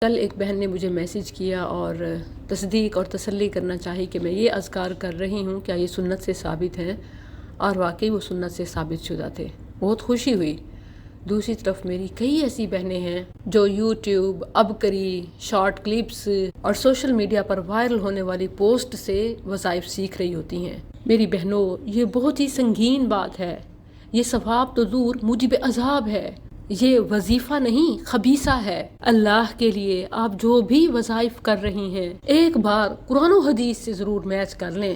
کل ایک بہن نے مجھے میسیج کیا اور تصدیق اور تسلی کرنا چاہی کہ میں یہ اذکار کر رہی ہوں کیا یہ سنت سے ثابت ہیں، اور واقعی وہ سنت سے ثابت شدہ تھے۔ بہت خوشی ہوئی۔ دوسری طرف میری کئی ایسی بہنیں ہیں جو یوٹیوب، ابکری، شارٹ کلپس اور سوشل میڈیا پر وائرل ہونے والی پوسٹ سے وظائف سیکھ رہی ہوتی ہیں۔ میری بہنوں، یہ بہت ہی سنگین بات ہے۔ یہ ثواب تو دور موجب عذاب ہے۔ یہ وظیفہ نہیں، خبیثہ ہے۔ اللہ کے لیے آپ جو بھی وظائف کر رہی ہیں، ایک بار قرآن و حدیث سے ضرور میچ کر لیں۔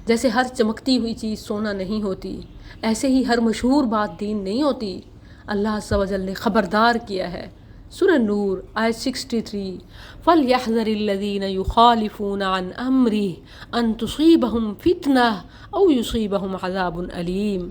جیسے ہر چمکتی ہوئی چیز سونا نہیں ہوتی، ایسے ہی ہر مشہور بات دین نہیں ہوتی۔ اللہ عز و جل نے خبردار کیا ہے۔ سورہ نور آیت 63، فَلْيَحْذَرِ الَّذِينَ يُخَالِفُونَ عَنْ أَمْرِهِ أَن تُصِيبَهُمْ فِتْنَةٌ أَوْ يُصِيبَهُمْ عَذَابٌ أَلِيمٌ۔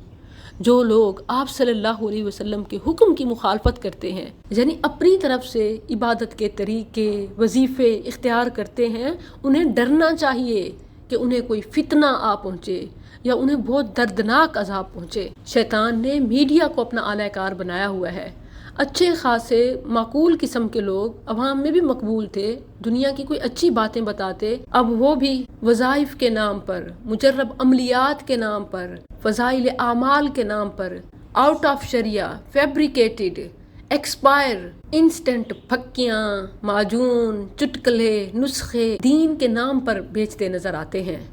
جو لوگ آپ صلی اللہ علیہ وسلم کے حکم کی مخالفت کرتے ہیں، یعنی اپنی طرف سے عبادت کے طریقے، وظیفے اختیار کرتے ہیں، انہیں ڈرنا چاہیے کہ انہیں کوئی فتنہ آ پہنچے یا انہیں بہت دردناک عذاب پہنچے۔ شیطان نے میڈیا کو اپنا اعلی کار بنایا ہوا ہے۔ اچھے خاصے معقول قسم کے لوگ عوام میں بھی مقبول تھے، دنیا کی کوئی اچھی باتیں بتاتے، اب وہ بھی وظائف کے نام پر، مجرب عملیات کے نام پر، فضائل اعمال کے نام پر، آؤٹ آف شریعہ، فیبریکیٹڈ، ایکسپائر، انسٹنٹ پھکیاں، معجون، چٹکلے، نسخے دین کے نام پر بیچتے نظر آتے ہیں۔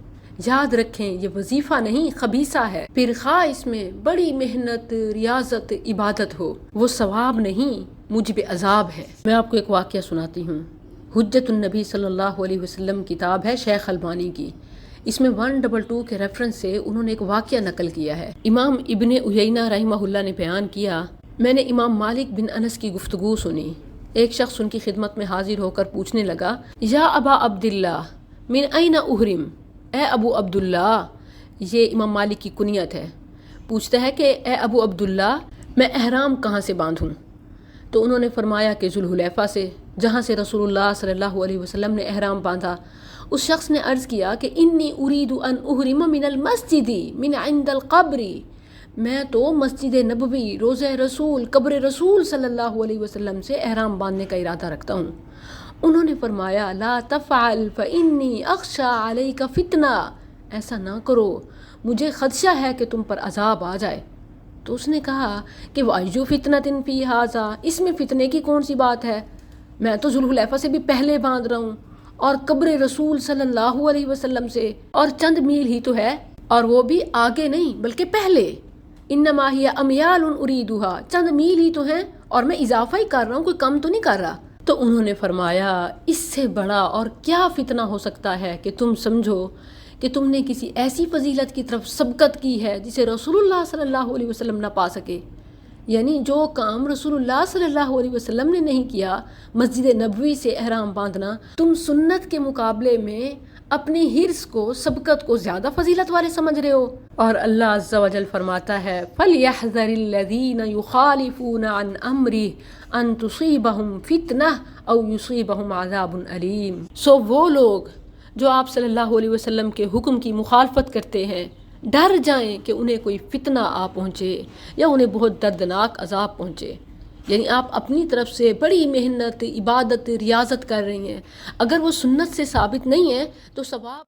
یاد رکھیں، یہ وظیفہ نہیں، خبیثہ ہے۔ پھر خواہ اس میں بڑی محنت، ریاضت، عبادت ہو، وہ ثواب نہیں، موجب عذاب ہے۔ میں آپ کو ایک واقعہ سناتی ہوں۔ حجت النبی صلی اللہ علیہ وسلم کتاب ہے شیخ البانی کی۔ اس میں 122 کے ریفرنس سے انہوں نے ایک واقعہ نقل کیا ہے۔ امام ابن عیینہ رحمہ اللہ نے بیان کیا، میں نے امام مالک بن انس کی گفتگو سنی۔ ایک شخص ان کی خدمت میں حاضر ہو کر پوچھنے لگا، یا ابا عبداللہ من این احرم، اے ابو عبداللہ، یہ امام مالک کی کنیت ہے۔ پوچھتا ہے کہ اے ابو عبداللہ، میں احرام کہاں سے باندھوں؟ تو انہوں نے فرمایا کہ ذوالحلیفہ سے، جہاں سے رسول اللہ صلی اللہ علیہ وسلم نے احرام باندھا۔ اس شخص نے عرض کیا کہ انی ارید ان احرم من المسجد من عند القبر، میں تو مسجد نبوی، روضہ رسول، قبر رسول صلی اللہ علیہ وسلم سے احرام باندھنے کا ارادہ رکھتا ہوں۔ انہوں نے فرمایا لا تفعل فانی اخشى علیک فتنہ، ایسا نہ کرو، مجھے خدشہ ہے کہ تم پر عذاب آ جائے۔ تو اس نے کہا کہ وَأَيُّ فِتْنَةٍ فِي هَذَا، اس میں فتنے کی کون سی بات ہے؟ میں تو ذوالحلیفہ سے بھی پہلے باندھ رہا ہوں، اور قبر رسول صلی اللہ علیہ وسلم سے اور چند میل ہی تو ہے، اور وہ بھی آگے نہیں بلکہ پہلے۔ انما ہی امیال اریدھا، چند میل ہی تو ہیں اور میں اضافہ ہی کر رہا ہوں، کوئی کم تو نہیں کر رہا۔ تو انہوں نے فرمایا اس سے بڑا اور کیا فتنہ ہو سکتا ہے کہ تم سمجھو کہ تم نے کسی ایسی فضیلت کی طرف سبقت کی ہے جسے رسول اللہ صلی اللہ علیہ وسلم نہ پا سکے۔ یعنی جو کام رسول اللہ صلی اللہ علیہ وسلم نے نہیں کیا، مسجد نبوی سے احرام باندھنا، تم سنت کے مقابلے میں اپنی حرص کو، سبقت کو زیادہ فضیلت والے سمجھ رہے ہو۔ اور اللہ عز و جل فرماتا ہے فَلْيَحْذَرِ الَّذِينَ يُخَالِفُونَ عَنْ أَمْرِهِ أَن تُصِيبَهُمْ فِتْنَةٌ أَوْ يُصِيبَهُمْ عَذَابٌ أَلِيمٌ۔ سو وہ لوگ جو آپ صلی اللہ علیہ وسلم کے حکم کی مخالفت کرتے ہیں، ڈر جائیں کہ انہیں کوئی فتنہ آ پہنچے یا انہیں بہت دردناک عذاب پہنچے۔ یعنی آپ اپنی طرف سے بڑی محنت، عبادت، ریاضت کر رہی ہیں، اگر وہ سنت سے ثابت نہیں ہے تو ثواب